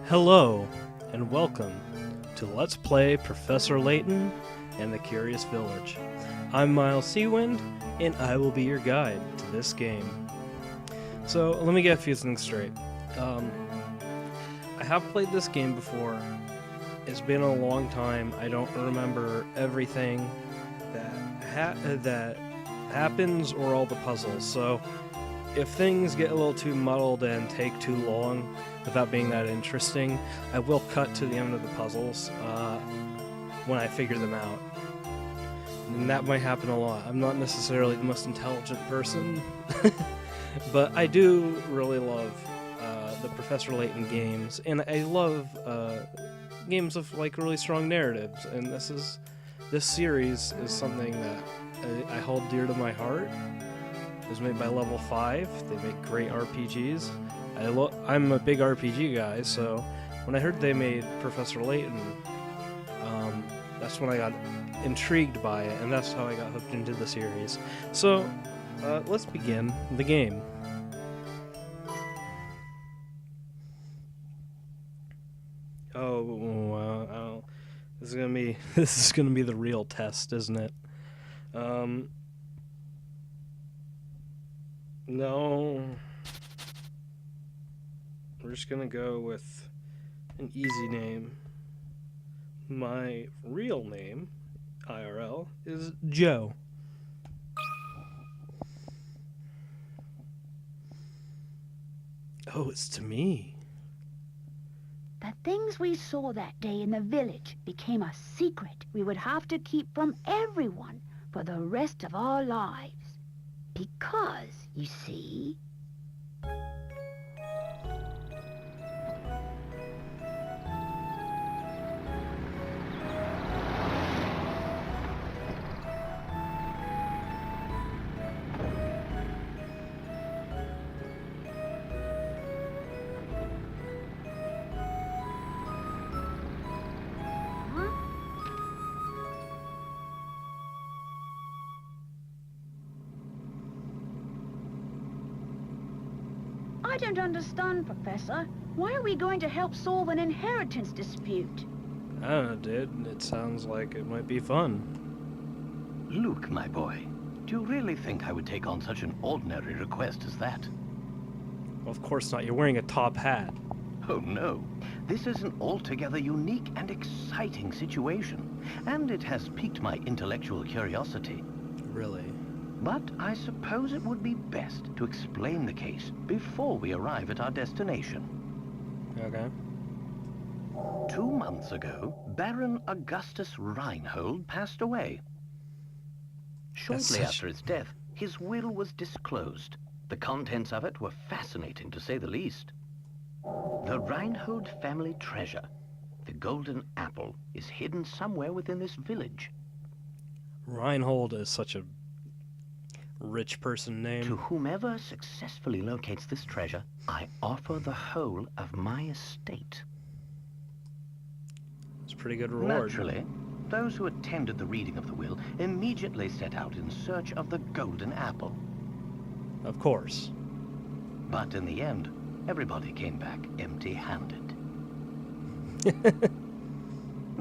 Hello, and welcome to Let's Play Professor Layton and the Curious Village. I'm Miles Seawind, and I will be your guide to this game. So, let me get a few things straight. I have played this game before. It's been a long time. I don't remember everything that happens or all the puzzles, so if things get a little too muddled and take too long without being that interesting, I will cut to the end of the puzzles when I figure them out. And that might happen a lot. I'm not necessarily the most intelligent person, but I do really love the Professor Layton games, and I love games of like really strong narratives, and this series is something that I hold dear to my heart. It was made by Level 5. They make great RPGs. I'm a big RPG guy, so when I heard they made Professor Layton, that's when I got intrigued by it, and that's how I got hooked into the series. So, let's begin the game. Oh, this is gonna be the real test, isn't it? No. We're just gonna go with an easy name. My real name, IRL, is Joe. Oh, it's to me. The things we saw that day in the village became a secret we would have to keep from everyone for the rest of our lives. Because, you see... I don't understand, Professor. Why are we going to help solve an inheritance dispute? I don't know, dude. It sounds like it might be fun. Luke, my boy, do you really think I would take on such an ordinary request as that? Well, of course not. You're wearing a top hat. Oh, no. This is an altogether unique and exciting situation, and it has piqued my intellectual curiosity. Really? But I suppose it would be best to explain the case before we arrive at our destination. Okay. 2 months ago, Baron Augustus Reinhold passed away. Shortly after his death, his will was disclosed. The contents of it were fascinating, to say the least. The Reinhold family treasure, the golden apple, is hidden somewhere within this village. Reinhold is such a rich person name. To whomever successfully locates this treasure, I offer the whole of my estate. It's a pretty good reward. Naturally, those who attended the reading of the will immediately set out in search of the golden apple. Of course. But in the end, everybody came back empty-handed.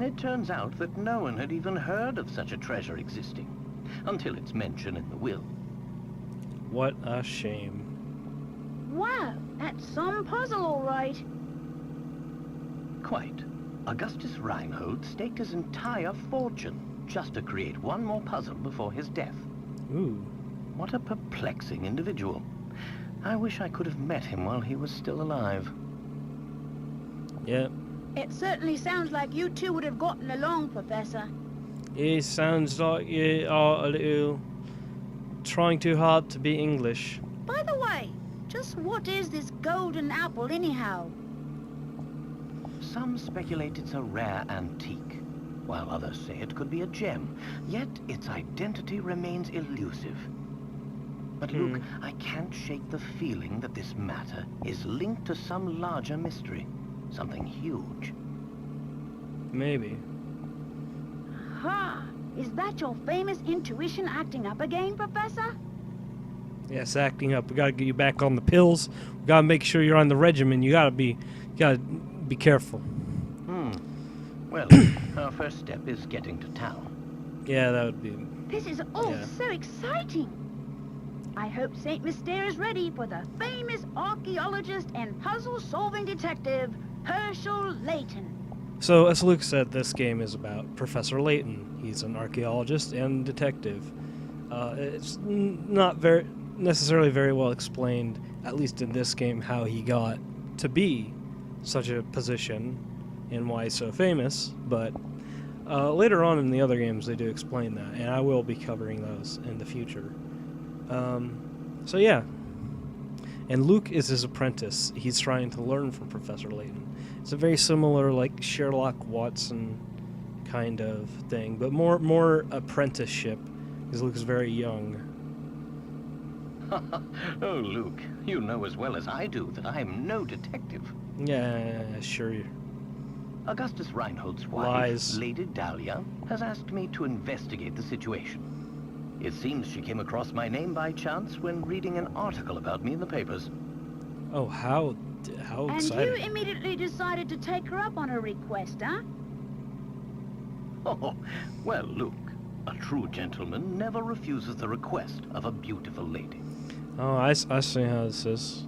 It turns out that no one had even heard of such a treasure existing, until its mention in the will. What a shame. Wow, that's some puzzle, all right. Quite. Augustus Reinhold staked his entire fortune just to create one more puzzle before his death. Ooh. What a perplexing individual. I wish I could have met him while he was still alive. Yep. It certainly sounds like you two would have gotten along, Professor. It sounds like you are a little trying too hard to be English. By the way, just what is this golden apple anyhow? Some speculate it's a rare antique, while others say it could be a gem, yet its identity remains elusive. But Luke, I can't shake the feeling that this matter is linked to some larger mystery, something huge. Maybe. Ha! Is that your famous intuition acting up again, Professor? Yes, acting up. We gotta get you back on the pills. We gotta make sure you're on the regimen. You gotta Be careful. Well, our first step is getting to town. Yeah, that would be... This is all Yeah. so exciting. I hope St. Mystere is ready for the famous archaeologist and puzzle-solving detective, Herschel Layton. So, as Luke said, this game is about Professor Layton. He's an archaeologist and detective. It's not very necessarily very well explained, at least in this game, how he got to be such a position and why he's so famous, but later on in the other games they do explain that, and I will be covering those in the future. So yeah. And Luke is his apprentice. He's trying to learn from Professor Layton. It's a very similar, like, Sherlock Watson kind of thing, but more apprenticeship, because Luke is very young. Oh, Luke, you know as well as I do that I'm no detective. Yeah, sure. Augustus Reinhold's wife, Lies. Lady Dahlia, has asked me to investigate the situation. It seems she came across my name by chance when reading an article about me in the papers. Oh, how And exciting. you immediately decided to take her up on her request, huh? Oh, well, Luke, a true gentleman never refuses the request of a beautiful lady. Oh, I see how this is.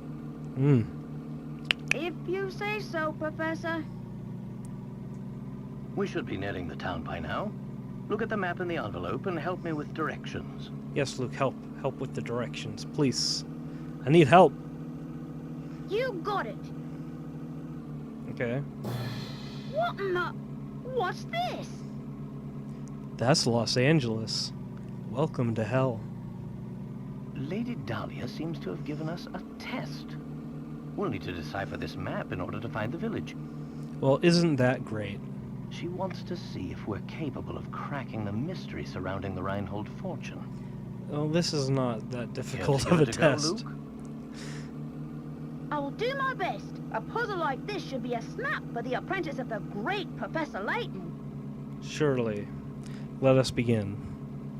If you say so, Professor. We should be nearing the town by now. Look at the map in the envelope and help me with directions. Yes, Luke, help with the directions, please. I need help. You got it. Okay. What in the... What's this? That's Los Angeles. Welcome to hell. Lady Dahlia seems to have given us a test. We'll need to decipher this map in order to find the village. Well, isn't that great? She wants to see if we're capable of cracking the mystery surrounding the Reinhold fortune. Well, this is not that difficult Care of to a give it go, test. Luke? I will do my best. A puzzle like this should be a snap for the apprentice of the great Professor Layton. Surely. Let us begin.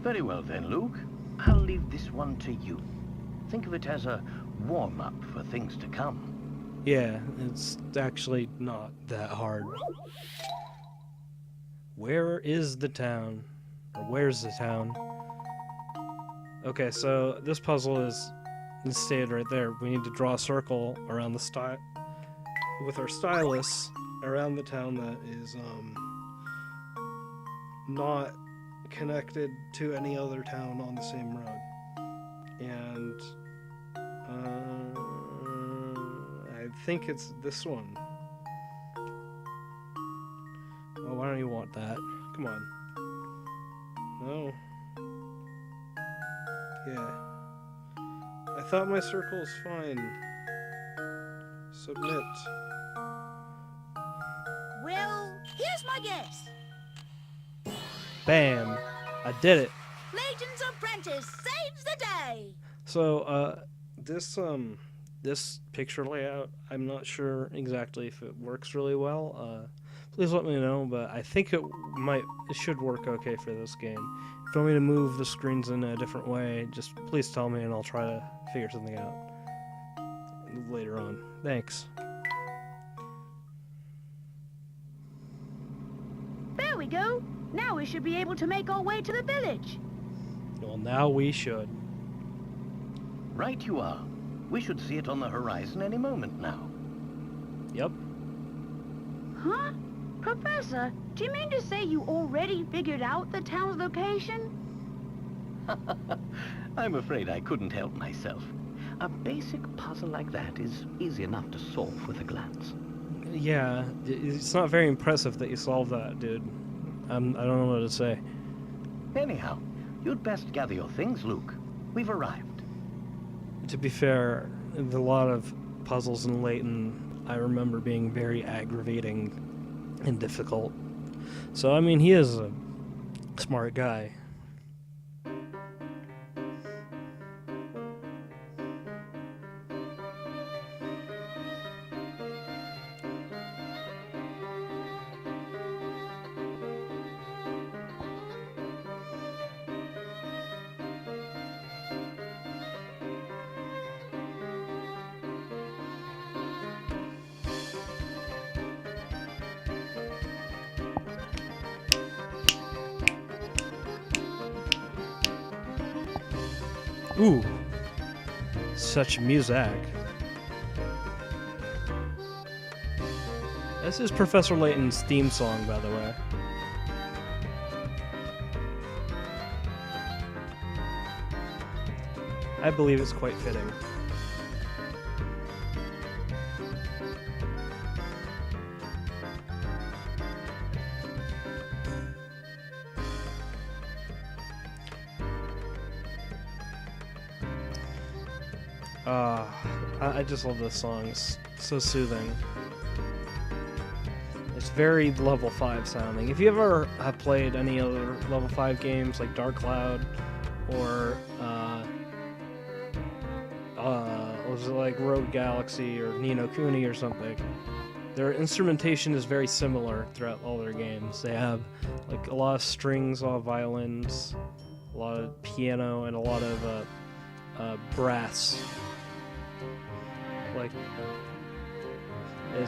Very well then, Luke. I'll leave this one to you. Think of it as a warm-up for things to come. Yeah, it's actually not that hard. Where is the town? Or where's the town? Okay, so this puzzle is stated right there. We need to draw a circle around the with our stylus around the town that is not connected to any other town on the same road. And I think it's this one. Oh, why don't you want that? Come on. No. Yeah. I thought my circle was fine. Submit. Well, here's my guess. Bam! I did it. Layton's apprentice saves the day. So, this picture layout, I'm not sure exactly if it works really well. Please let me know, but I think it should work okay for this game. If you want me to move the screens in a different way, just please tell me and I'll try to figure something out later on. Thanks. There we go. Now we should be able to make our way to the village. Well, now we should. Right you are. We should see it on the horizon any moment now. Yep. Huh? Professor, do you mean to say you already figured out the town's location? I'm afraid I couldn't help myself. A basic puzzle like that is easy enough to solve with a glance. Yeah, it's not very impressive that you solved that, dude. I don't know what to say. Anyhow, you'd best gather your things, Luke. We've arrived. To be fair, a lot of puzzles in Layton I remember being very aggravating and difficult. So, I mean, he is a smart guy. Ooh. Such music. This is Professor Layton's theme song, by the way. I believe it's quite fitting. I just love this song. It's so soothing. It's very level 5 sounding. If you ever have played any other level 5 games like Dark Cloud or was it like Rogue Galaxy or Ni no Kuni or something, their instrumentation is very similar throughout all their games. They have like a lot of strings, a lot of violins, a lot of piano, and a lot of brass. Like, I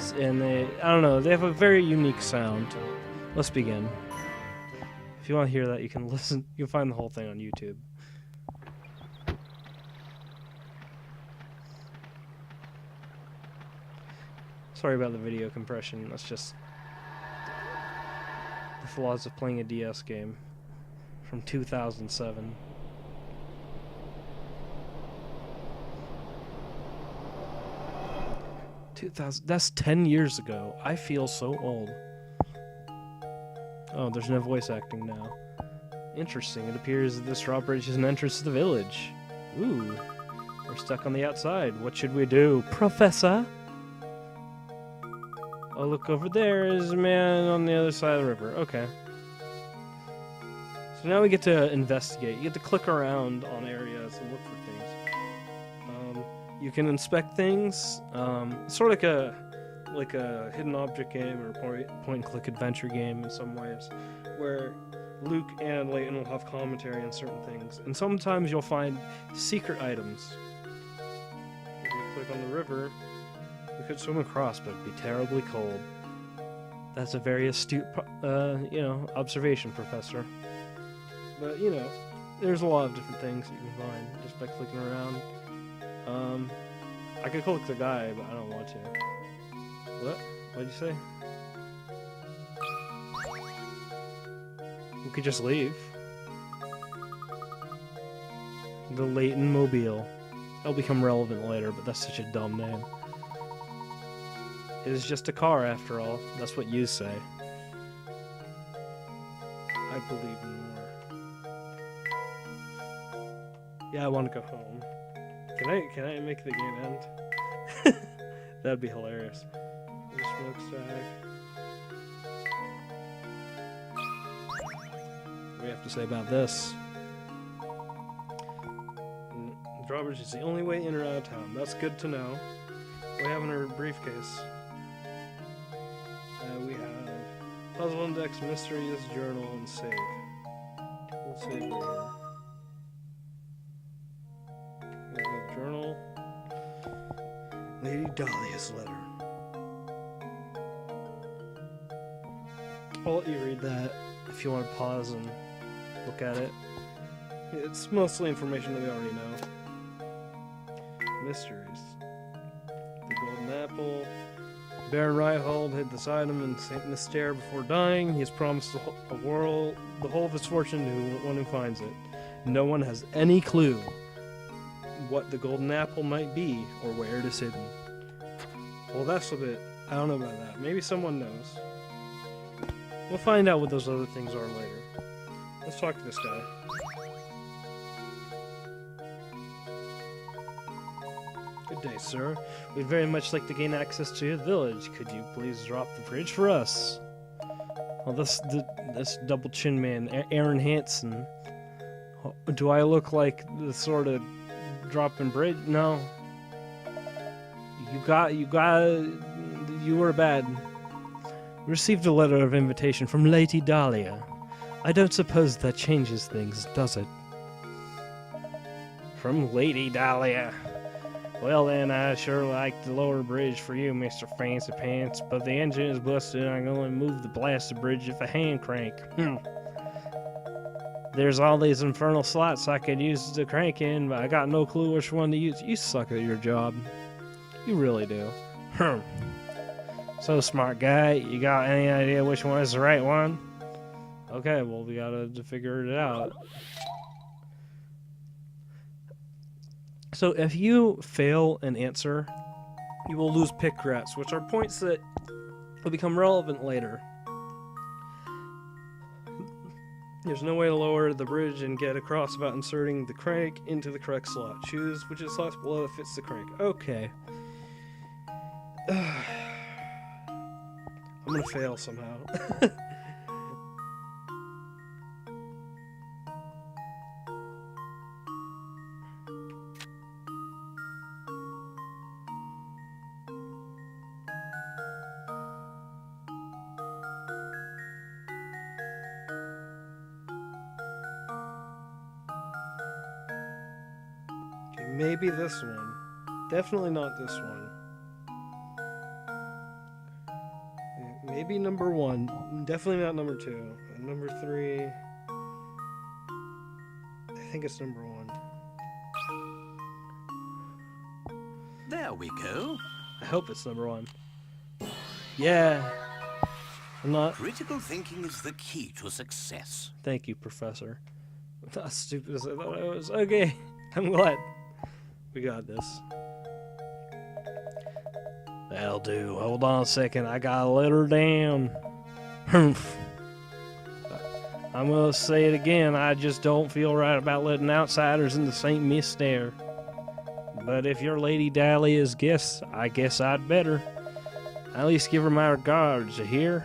don't know, they have a very unique sound. Let's begin. If you want to hear that, you can listen. You can find the whole thing on YouTube. Sorry about the video compression. That's just the flaws of playing a DS game from 2007. That's 10 years ago. I feel so old. Oh, there's no voice acting now. Interesting. It appears that this drawbridge is an entrance to the village. Ooh. We're stuck on the outside. What should we do, Professor? Oh, look over there is a man on the other side of the river. Okay. So now we get to investigate. You get to click around on areas and look for things. You can inspect things. Sort of like a hidden object game or point-and-click adventure game in some ways, where Luke and Layton will have commentary on certain things, and sometimes you'll find secret items. If you click on the river, we could swim across, but it'd be terribly cold. That's a very astute, observation, Professor. But there's a lot of different things that you can find just by clicking around. I could click the guy, but I don't want to. What? What'd you say? We could just leave. The Layton Mobile. That'll become relevant later, but that's such a dumb name. It is just a car, after all. That's what you say. I believe in more. Yeah, I want to go home. Can I make the game end? That'd be hilarious. There's a smokestack. What do we have to say about this? The drawbridge is the only way in or out of town. That's good to know. What do we have in our briefcase? We have puzzle index, mysteries, journal, and save. We'll save right here. Journal. Lady Dahlia's letter. I'll let you read that if you want to pause and look at it. It's mostly information that we already know. Mysteries. The golden apple. Baron Reinhold hid this item in St. Mystere before dying. He has promised the whole of his fortune to one who finds it. No one has any clue what the golden apple might be or where it is hidden. Well, that's a bit... I don't know about that. Maybe someone knows. We'll find out what those other things are later. Let's talk to this guy. Good day, sir. We'd very much like to gain access to your village. Could you please drop the bridge for us? Well, this double chin man, Aaron Hansen. Do I look like the sort of dropping bridge? No. You were bad. Received a letter of invitation from Lady Dahlia. I don't suppose that changes things, does it? From Lady Dahlia. Well then, I sure like the lower bridge for you, Mr. Fancy Pants, but the engine is busted and I can only move the blasted bridge with a hand crank. There's all these infernal slots I could use to crank in, but I got no clue which one to use. You suck at your job. You really do. So smart guy, you got any idea which one is the right one? Okay, well we gotta figure it out. So if you fail an answer, you will lose pick rats, which are points that will become relevant later. There's no way to lower the bridge and get across without inserting the crank into the correct slot. Choose which is slot below that fits the crank. Okay. I'm gonna fail somehow. Okay, maybe this one. Definitely not this one. Maybe number 1. Definitely not number 2. And number 3. I think it's number 1. There we go. I hope it's number 1. Yeah. I'm not. Critical thinking is the key to success. Thank you, Professor. Not as stupid as I thought I was. Okay. I'm glad. We got this. That'll do. Hold on a second. I gotta let her down. I'm gonna say it again. I just don't feel right about letting outsiders into St. Mystère. But if your Lady Dahlia's guest, I guess I'd better. At least give her my regards, you hear?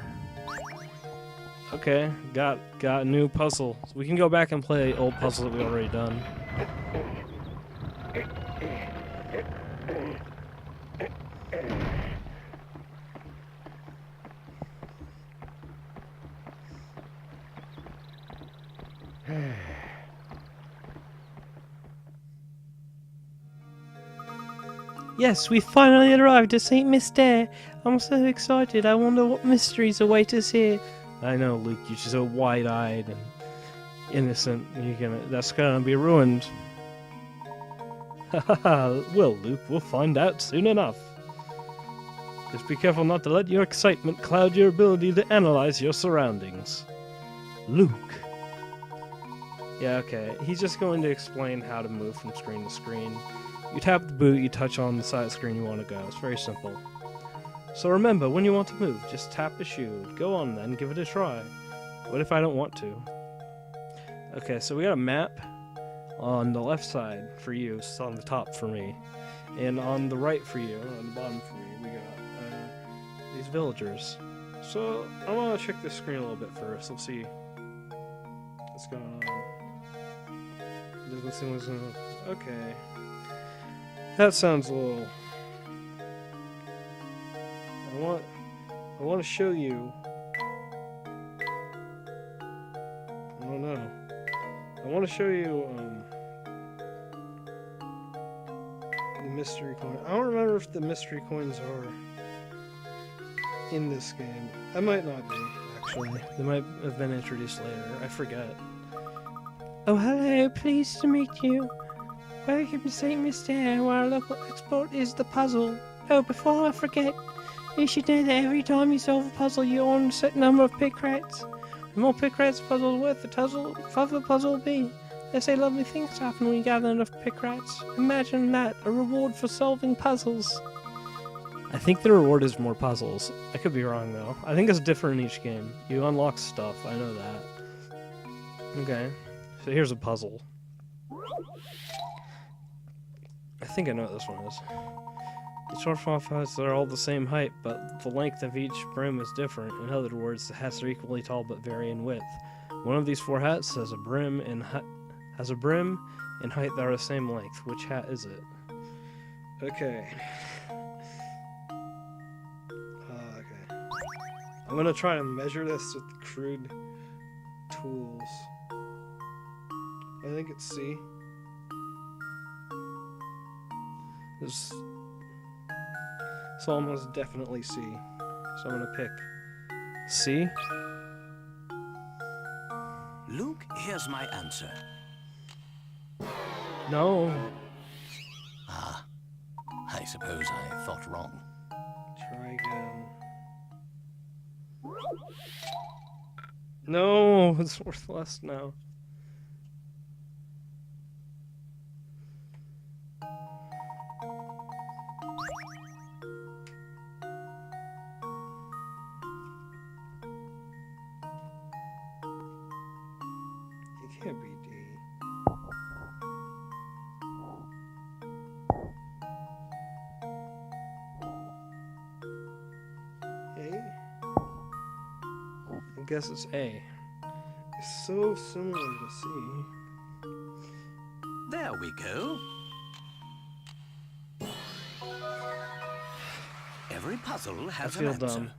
Okay, got a new puzzle. We can go back and play old puzzles that we've already done. Yes, we finally arrived at St. Mystère. I'm so excited. I wonder what mysteries await us here. I know, Luke, you're so wide-eyed and innocent. That's gonna be ruined. Well, Luke, we'll find out soon enough. Just be careful not to let your excitement cloud your ability to analyze your surroundings. Luke. Yeah, okay. He's just going to explain how to move from screen to screen. You tap the boot, you touch on the side of the screen you want to go. It's very simple. So remember, when you want to move, just tap the shoe. Go on then, give it a try. What if I don't want to? Okay, so we got a map on the left side for you, it's on the top for me. And on the right for you, on the bottom for me, we got these villagers. So I want to check this screen a little bit first. Let's see what's going on. Doesn't seem as okay. That sounds a little. I want to show you. I don't know. I want to show you the mystery coin. I don't remember if the mystery coins are in this game. I might not be, actually. They might have been introduced later. I forget. Oh, hello. Pleased to meet you. Welcome to St. Mystère, where our local export is the puzzle. Oh, before I forget, you should know that every time you solve a puzzle, you earn a certain number of pick rats. The more pick rats the puzzle is worth, the tougher the puzzle will be. They say lovely things happen when you gather enough pick rats. Imagine that, a reward for solving puzzles. I think the reward is more puzzles. I could be wrong, though. I think it's different in each game. You unlock stuff, I know that. Okay, so here's a puzzle. I think I know what this one is. The short hats are all the same height, but the length of each brim is different. In other words, the hats are equally tall but vary in width. One of these 4 hats has a brim and height that are the same length. Which hat is it? Okay. Okay. I'm gonna try to measure this with crude tools. I think it's C. It's almost definitely C. So I'm gonna pick C. Luke, here Here's my answer. No. Ah, I suppose I thought wrong. Try again. No, it's worth less now. It can't be D. A? I guess it's A. It's so similar to C. There we go. Every puzzle I has feel an answer. dumb.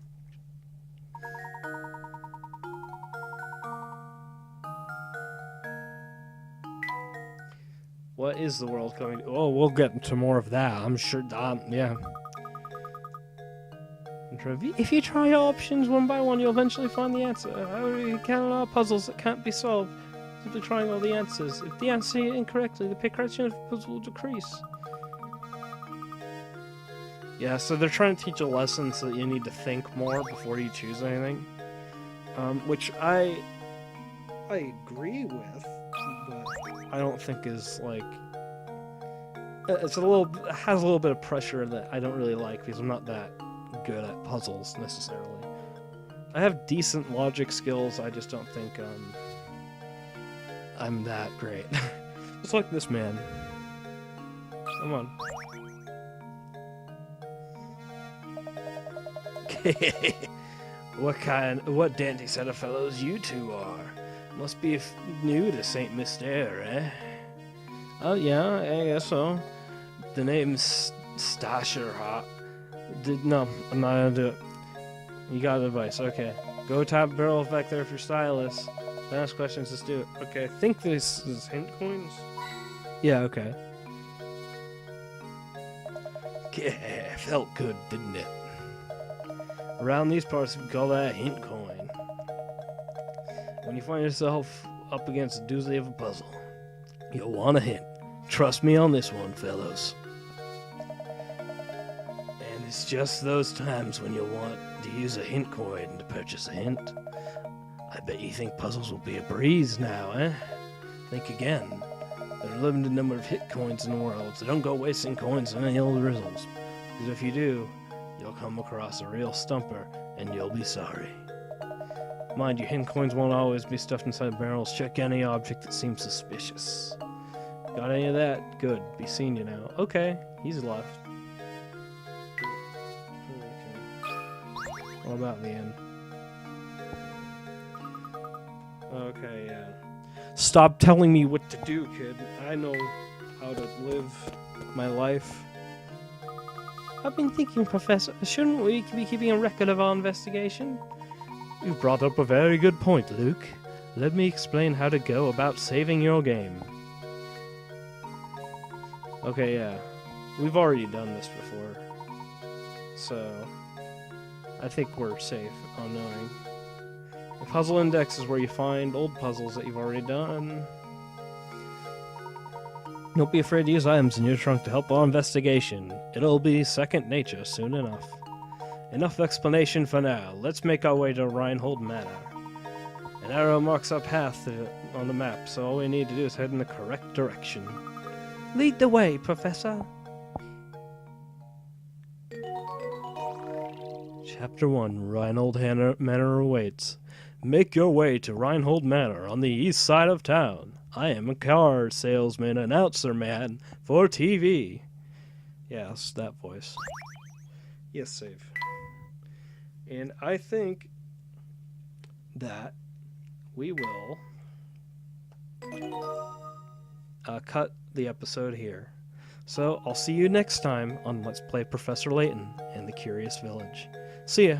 What is the world coming to? Oh, we'll get into more of that. I'm sure. Yeah. If you try your options one by one, you'll eventually find the answer. However, you cannot puzzles that can't be solved simply trying all the answers. If the answer is incorrectly, the progression of the puzzle will decrease. Yeah, so they're trying to teach a lesson so that you need to think more before you choose anything. Which I agree with, but I don't think is like has a little bit of pressure that I don't really like because I'm not that good at puzzles necessarily. I have decent logic skills. I just don't think I'm that great. Just like this man. Come on. What dandy set of fellows you two are. Must be new to St. Mystere, eh? Oh yeah, I guess so. The name's Stasherhot. No, I'm not gonna do it. You got advice, okay. Go top barrel back there for stylus. Don't ask questions, just do it. Okay, I think this is hint coins. Yeah, okay. Yeah, felt good, didn't it? Around these parts, we call that a hint coin. When you find yourself up against a doozy of a puzzle, you'll want a hint. Trust me on this one, fellows. And it's just those times when you'll want to use a hint coin to purchase a hint. I bet you think puzzles will be a breeze now, eh? Think again. There are a limited number of hit coins in the world, so don't go wasting coins on any old riddles. Because if you do, you'll come across a real stumper, and you'll be sorry. Mind you, hint coins won't always be stuffed inside barrels. Check any object that seems suspicious. Got any of that? Good. Be seeing you now. Okay, he's left. Okay. What about the end? Okay, yeah. Stop telling me what to do, kid. I know how to live my life. I've been thinking, Professor, shouldn't we be keeping a record of our investigation? You've brought up a very good point, Luke. Let me explain how to go about saving your game. Okay, yeah. We've already done this before. So, I think we're safe on knowing. The puzzle index is where you find old puzzles that you've already done. Don't be afraid to use items in your trunk to help our investigation. It'll be second nature soon enough. Enough explanation for now. Let's make our way to Reinhold Manor. An arrow marks our path on the map, so all we need to do is head in the correct direction. Lead the way, Professor. Chapter 1, Reinhold Manor awaits. Make your way to Reinhold Manor on the east side of town. I am a car salesman, announcer man for TV. Yes, that voice. Yes, save. And I think that we will cut the episode here. So I'll see you next time on Let's Play Professor Layton and the Curious Village. See ya.